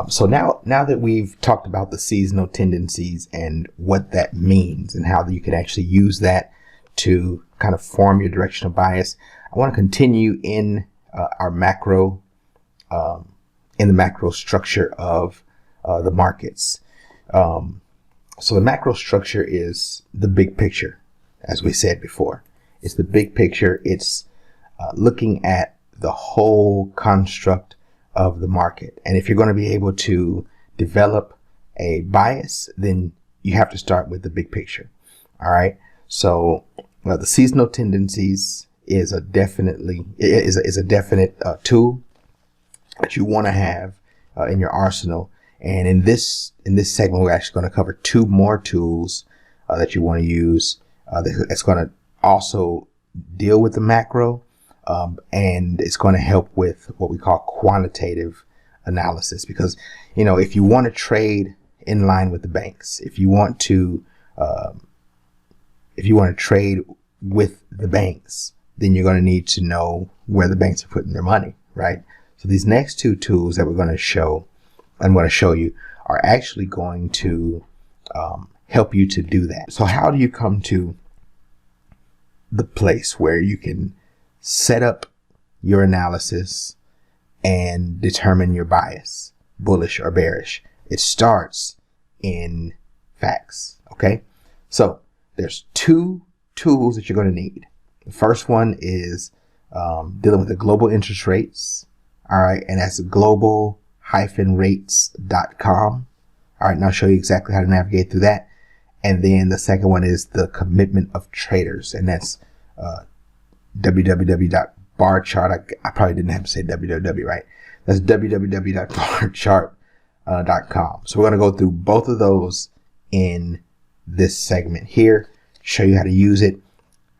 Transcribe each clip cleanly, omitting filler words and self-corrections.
So now that we've talked about the seasonal tendencies and what that means and how you can actually use that to kind of form your directional bias, I want to continue in our macro, in the macro structure of the markets. So the macro structure is the big picture, as we said before. It's the big picture. It's looking at the whole construct of the market. And if you're going to be able to develop a bias, then you have to start with the big picture. All right. So the seasonal tendencies is a definite tool that you want to have in your arsenal. And in this segment, we're actually going to cover two more tools that you want to use. That's going to also deal with the macro. And it's going to help with what we call quantitative analysis, because, if you want to trade in line with the banks, if you want to trade with the banks, then you're going to need to know where the banks are putting their money, right? So these next two tools that I'm going to show you are actually going to help you to do that. So how do you come to the place where you can set up your analysis and determine your bias, bullish or bearish? It starts in facts. Okay. So there's two tools that you're going to need. The first one is dealing with the global interest rates. All right. And that's global-rates.com. All right. And I'll show you exactly how to navigate through that. And then the second one is the commitment of traders. And that's www.barchart. I probably didn't have to say www, right? That's www.barchart.com. So we're going to go through both of those in this segment here, show you how to use it,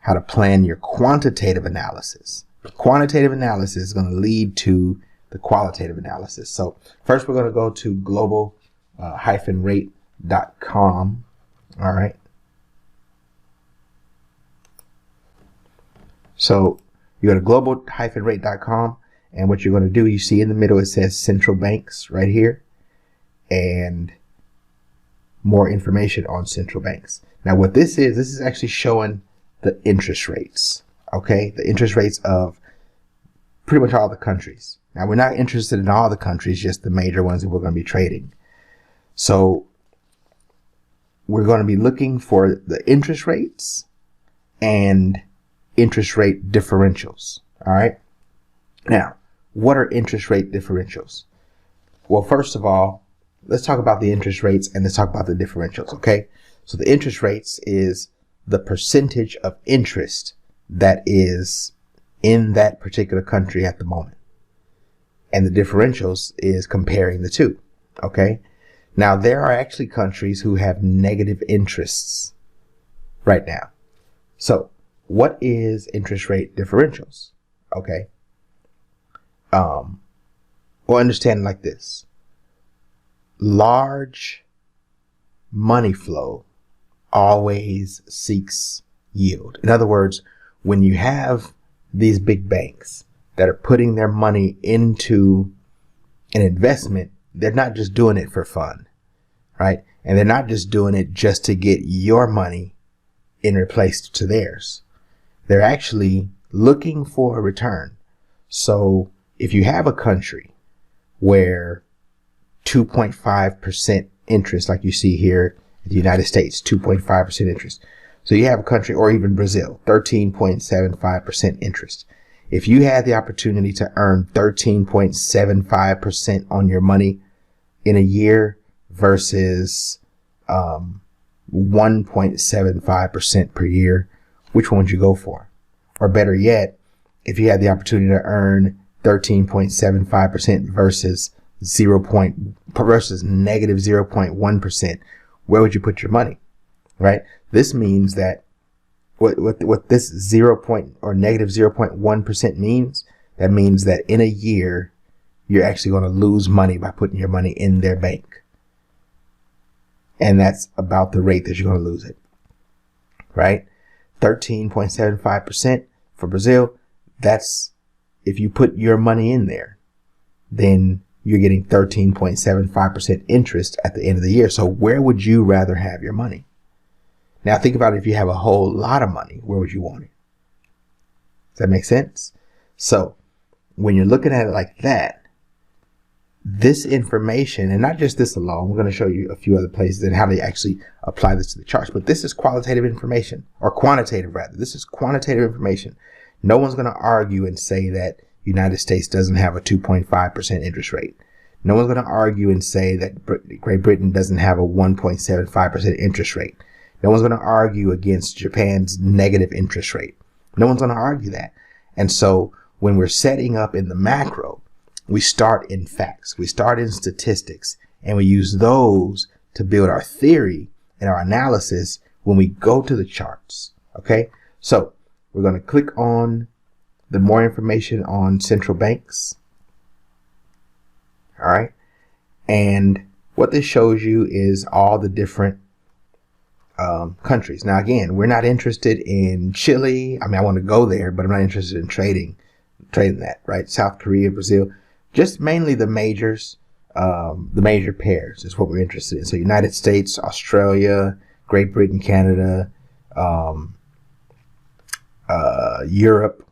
how to plan your quantitative analysis. The quantitative analysis is going to lead to the qualitative analysis. So first we're going to go to global-rate.com. All right. So you go to global-rate.com, and what you're going to do, you see in the middle, it says central banks right here, and more information on central banks. Now what this is actually showing the interest rates. Okay. The interest rates of pretty much all the countries. Now we're not interested in all the countries, just the major ones that we're going to be trading. So we're going to be looking for the interest rates and interest rate differentials. All right. Now, what are interest rate differentials? Well, first of all, let's talk about the interest rates and let's talk about the differentials. Okay. So the interest rates is the percentage of interest that is in that particular country at the moment. And the differentials is comparing the two. Okay. Now, there are actually countries who have negative interests right now. So what is interest rate differentials? Okay. Well, understand it like this. Large money flow always seeks yield. In other words, when you have these big banks that are putting their money into an investment, they're not just doing it for fun, right? And they're not just doing it just to get your money in replace to theirs. They're actually looking for a return. So if you have a country where 2.5% interest, like you see here in the United States, 2.5% interest. So you have a country, or even Brazil, 13.75% interest. If you had the opportunity to earn 13.75% on your money in a year versus 1.75% per year, which one would you go for? Or better yet, if you had the opportunity to earn 13.75% versus negative 0.1%, where would you put your money? Right? This means that what this negative 0.1% means, that means that in a year, you're actually going to lose money by putting your money in their bank. And that's about the rate that you're going to lose it. Right? 13.75% for Brazil. That's if you put your money in there, then you're getting 13.75% interest at the end of the year. So where would you rather have your money? Now think about it. If you have a whole lot of money, where would you want it? Does that make sense? So when you're looking at it like that, this information, and not just this alone, we're going to show you a few other places and how they actually apply this to the charts, but this is qualitative information, or quantitative rather. This is quantitative information. No one's going to argue and say that United States doesn't have a 2.5% interest rate. No one's going to argue and say that Great Britain doesn't have a 1.75% interest rate. No one's going to argue against Japan's negative interest rate. No one's going to argue that. And so when we're setting up in the macro, we start in facts, we start in statistics, and we use those to build our theory and our analysis when we go to the charts. Okay, so we're going to click on the more information on central banks. All right, and what this shows you is all the different countries. Now, again, we're not interested in Chile. I mean, I want to go there, but I'm not interested in trading that, right? South Korea, Brazil. Just mainly the majors, the major pairs is what we're interested in. So United States, Australia, Great Britain, Canada, Europe.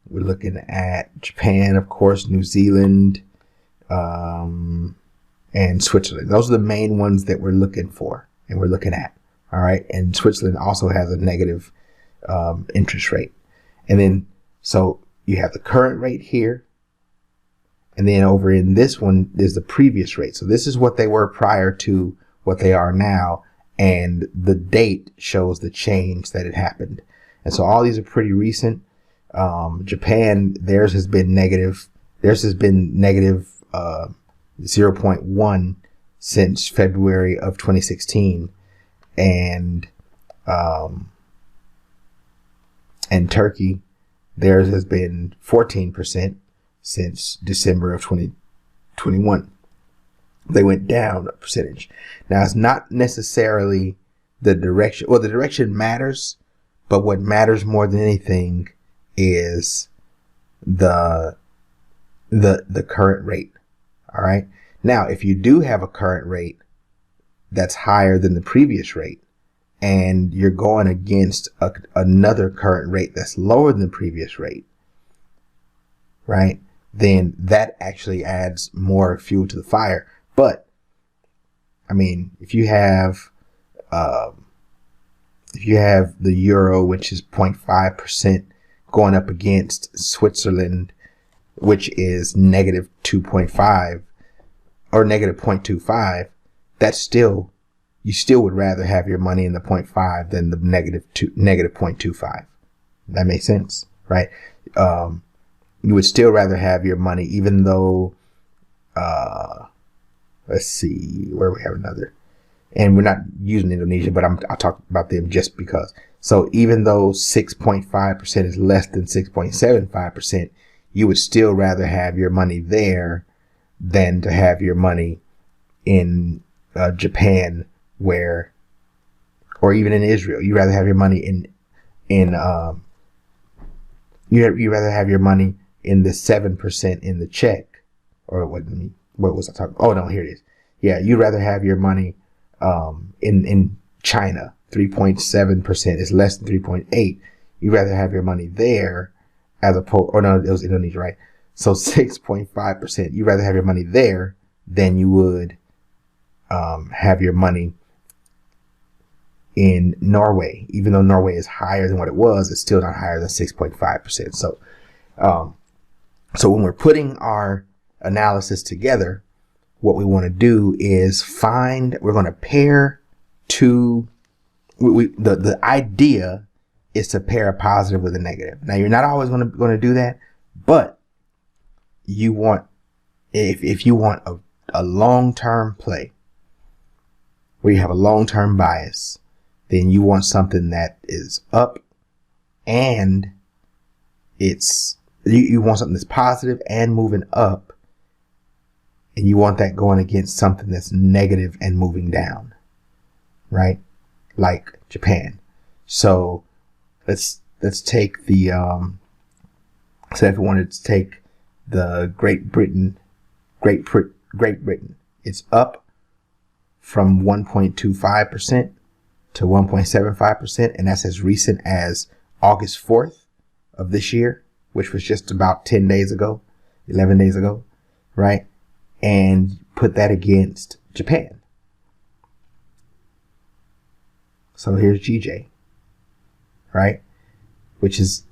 We're looking at Japan, of course, New Zealand, and Switzerland. Those are the main ones that we're looking for and we're looking at. All right. And Switzerland also has a negative interest rate. And then, so you have the current rate here. And then over in this one is the previous rate. So this is what they were prior to what they are now. And the date shows the change that had happened. And so all these are pretty recent. Japan, theirs has been negative. Theirs has been negative 0.1 since February of 2016. And Turkey, theirs has been 14%. Since December of 2021. They went down a percentage. Now, it's not necessarily the direction. Well, the direction matters, but what matters more than anything is the current rate. All right. Now, if you do have a current rate that's higher than the previous rate, and you're going against another current rate that's lower than the previous rate, right? Then that actually adds more fuel to the fire. But I mean, if you have the euro, which is 0.5%, going up against Switzerland, which is negative 2.5 or negative 0.25, that's still, you still would rather have your money in the 0.5 than the negative 0.25. That makes sense, right? You would still rather have your money, even though, let's see, where we have another, and we're not using Indonesia, but I'll talk about them just because. So even though 6.5% is less than 6.75%, you would still rather have your money there than to have your money in Japan, or even in Israel. You rather have your money you rather have your money in the 7% in the Czech, or what was I talking? Oh no, here it is. Yeah, you'd rather have your money in China. 3.7% is less than 3.8. You'd rather have your money there as opposed, or no, it was Indonesia, right? So 6.5%. You'd rather have your money there than you would have your money in Norway. Even though Norway is higher than what it was, it's still not higher than 6.5%. So when we're putting our analysis together, what we want to do is we're going to pair two, the idea is to pair a positive with a negative. Now, you're not always going to do that, but you want, if you want a long-term play where you have a long-term bias, then you want something that is up and you want something that's positive and moving up, and you want that going against something that's negative and moving down, right? Like Japan. So let's take the, so if we wanted to take the Great Britain Great Britain. It's up from 1.25% to 1.75%, and that's as recent as August 4th of this year, which was just about 10 days ago, 11 days ago, right? And put that against Japan. So here's GJ, right? Which is,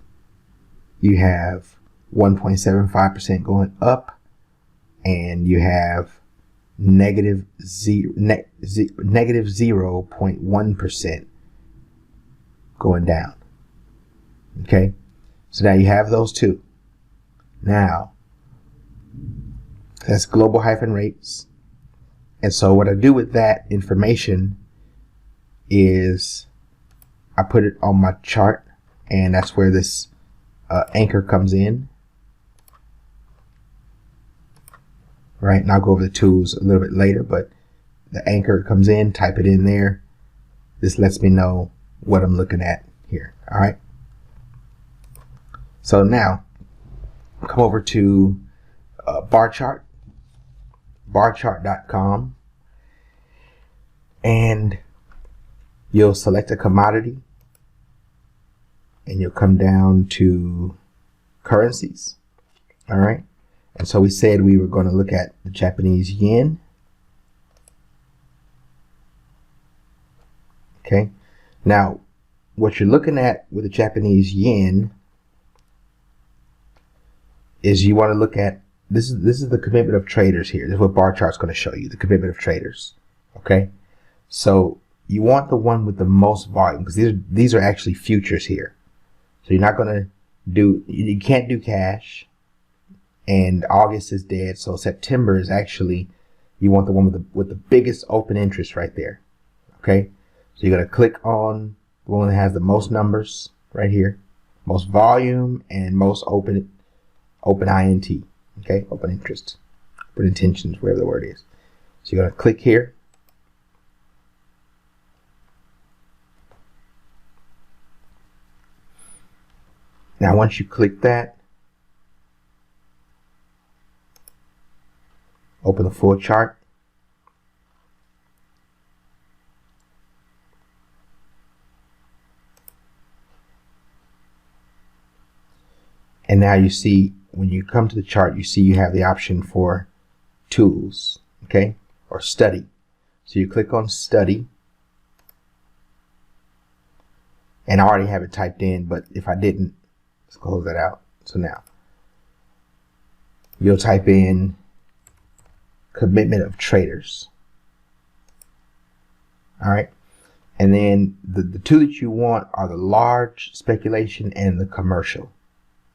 you have 1.75% going up, and you have negative 0.1% going down. Okay, so now you have those two. Now that's global hyphen rates, and so what I do with that information is I put it on my chart, and that's where this anchor comes in. Right, and I'll go over the tools a little bit later, but the anchor comes in, type it in there. This lets me know what I'm looking at here. All right. So now come over to bar chart, barchart.com, and you'll select a commodity, and you'll come down to currencies. All right. And so we said we were going to look at the Japanese yen. Okay. Now, what you're looking at with the Japanese yen is you want to look at, this is the commitment of traders here. This is what bar chart's going to show you, the commitment of traders. Okay. So you want the one with the most volume, because these are actually futures here. So you're not going to do, you can't do cash. And August is dead, so September is actually, you want the one with the biggest open interest right there. Okay, so you're gonna click on the one that has the most numbers right here, most volume and most open INT. Okay, open interest, open intentions, whatever the word is. So you're gonna click here. Now once you click that, open the full chart. And now you see, when you come to the chart, you see you have the option for tools, okay, or study. So you click on study. And I already have it typed in, but if I didn't, let's close that out. So now you'll type in commitment of traders. All right. And then the two that you want are the large speculation and the commercial.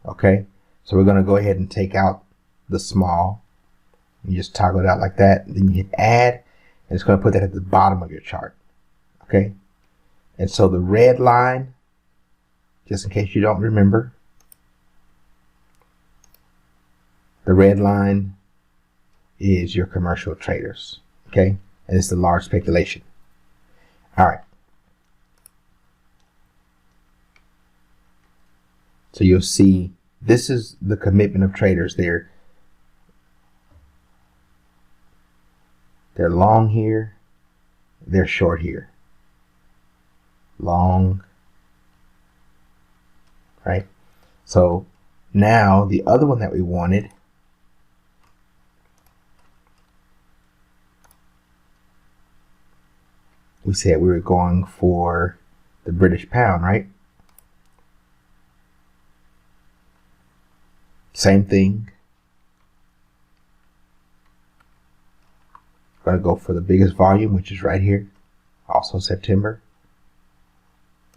Okay. So we're going to go ahead and take out the small. You just toggle it out like that. Then you hit add, and it's going to put that at the bottom of your chart. Okay. And so the red line, just in case you don't remember, the red line is your commercial traders, okay? And it's the large speculation. All right. So you'll see this is the commitment of traders. They're long here, they're short here. Long, right? So now the other one that we wanted, we said we were going for the British pound, right? Same thing. Going to go for the biggest volume, which is right here. Also September.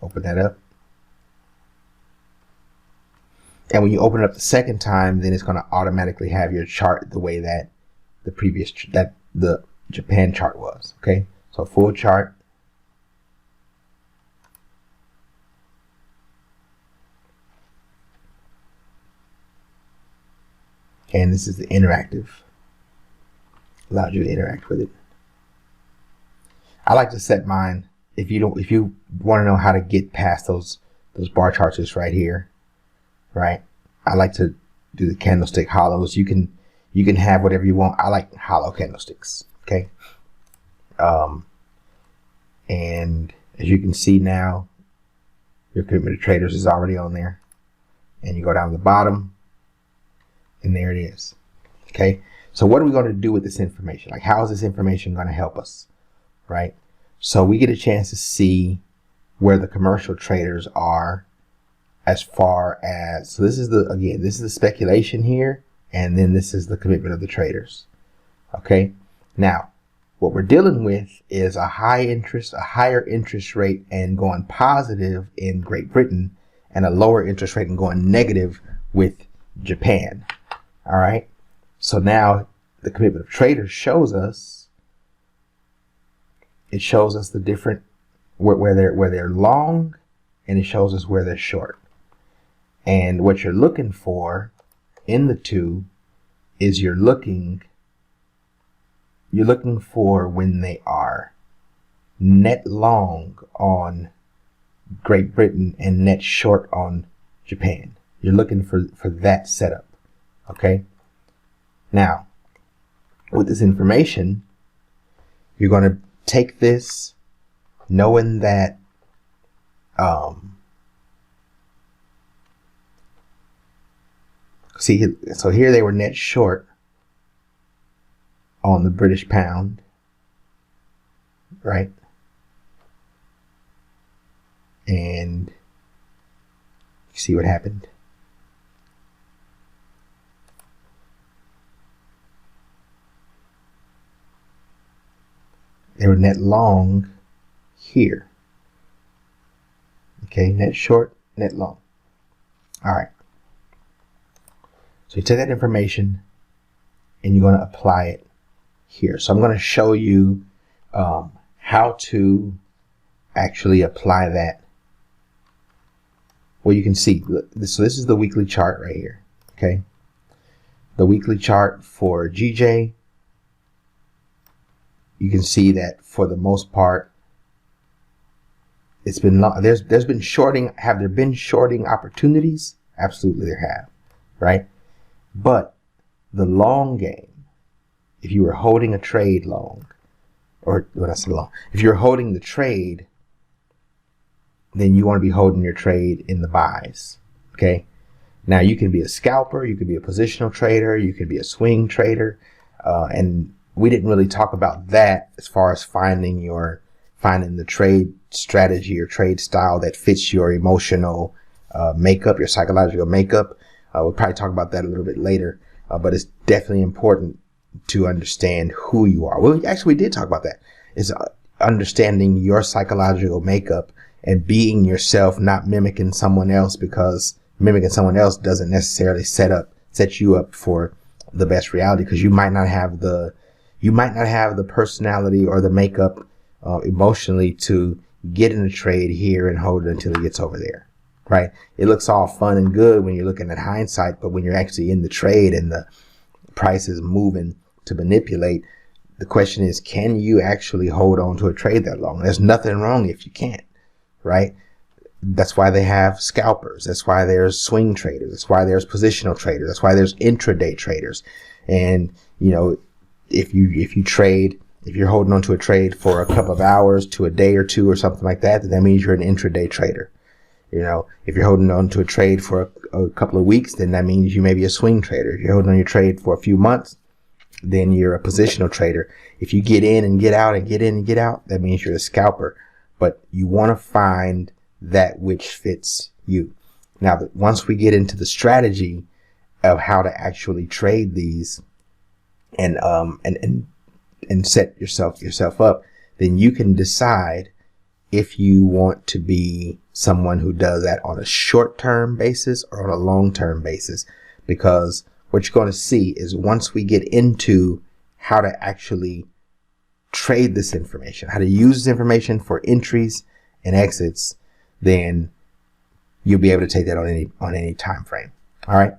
Open that up. And when you open it up the second time, then it's going to automatically have your chart the way that the Japan chart was. Okay. So full chart. And this is the interactive. Allows you to interact with it. I like to set mine, if you want to know how to get past those bar charts just right here, right? I like to do the candlestick hollows. You can You can have whatever you want. I like hollow candlesticks. Okay. And as you can see now, your commitment to traders is already on there. And you go down to the bottom, and there it is. Okay. So what are we going to do with this information? Like, how is this information going to help us? Right. So we get a chance to see where the commercial traders are as far as, so this is the speculation here, and then this is the commitment of the traders. Okay. Now, what we're dealing with is a higher interest rate and going positive in Great Britain, and a lower interest rate and going negative with Japan. All right. So now the commitment of traders shows us, it shows us the different, where they're long, and it shows us where they're short. And what you're looking for in the two is you're looking for when they are net long on Great Britain and net short on Japan. You're looking for that setup. Okay. Now, with this information, you're going to take this knowing that so here they were net short on the British pound, right? And you see what happened. They were net long here. Okay, net short, net long. All right. So you take that information and you're going to apply it here. So I'm going to show you how to actually apply that. Well, you can see, so this is the weekly chart right here. Okay. The weekly chart for GJ. You can see that for the most part, it's been long. There's been shorting. Have there been shorting opportunities? Absolutely, there have, right? But the long game, if you were holding a trade long, or when I say long, if you're holding the trade, then you want to be holding your trade in the buys. Okay. Now you can be a scalper, you could be a positional trader, you could be a swing trader, and we didn't really talk about that as far as finding the trade strategy or trade style that fits your emotional makeup, your psychological makeup. We'll probably talk about that a little bit later, but it's definitely important to understand who you are. Well, actually, we did talk about that. It's understanding your psychological makeup and being yourself, not mimicking someone else, because mimicking someone else doesn't necessarily set you up for the best reality, because you might not have the personality or the makeup emotionally to get in a trade here and hold it until it gets over there, right? It looks all fun and good when you're looking at hindsight, but when you're actually in the trade and the price is moving to manipulate, the question is, can you actually hold on to a trade that long? There's nothing wrong if you can't, right? That's why they have scalpers. That's why there's swing traders. That's why there's positional traders. That's why there's intraday traders. And, you know, if you're holding on to a trade for a couple of hours to a day or two or something like that, then that means you're an intraday trader. You know, if you're holding on to a trade for a couple of weeks, then that means you may be a swing trader. If you're holding on your trade for a few months, then you're a positional trader. If you get in and get out and get in and get out, that means you're a scalper. But you want to find that which fits you. Now, once we get into the strategy of how to actually trade these and set yourself up, then you can decide if you want to be someone who does that on a short-term basis or on a long-term basis. Because what you're going to see is, once we get into how to actually trade this information, how to use this information for entries and exits, then you'll be able to take that on any time frame. All right.